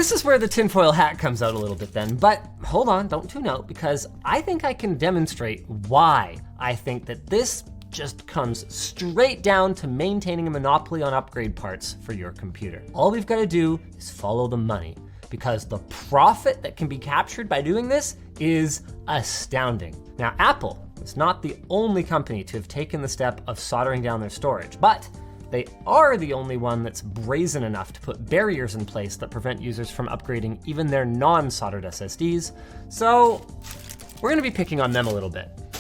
This is where the tinfoil hat comes out a little bit then, but hold on, don't tune out, because I think I can demonstrate why I think that this just comes straight down to maintaining a monopoly on upgrade parts for your computer. All we've got to do is follow the money, because the profit that can be captured by doing this is astounding. Now, Apple is not the only company to have taken the step of soldering down their storage, but they are the only one that's brazen enough to put barriers in place that prevent users from upgrading even their non-soldered SSDs. So we're gonna be picking on them a little bit.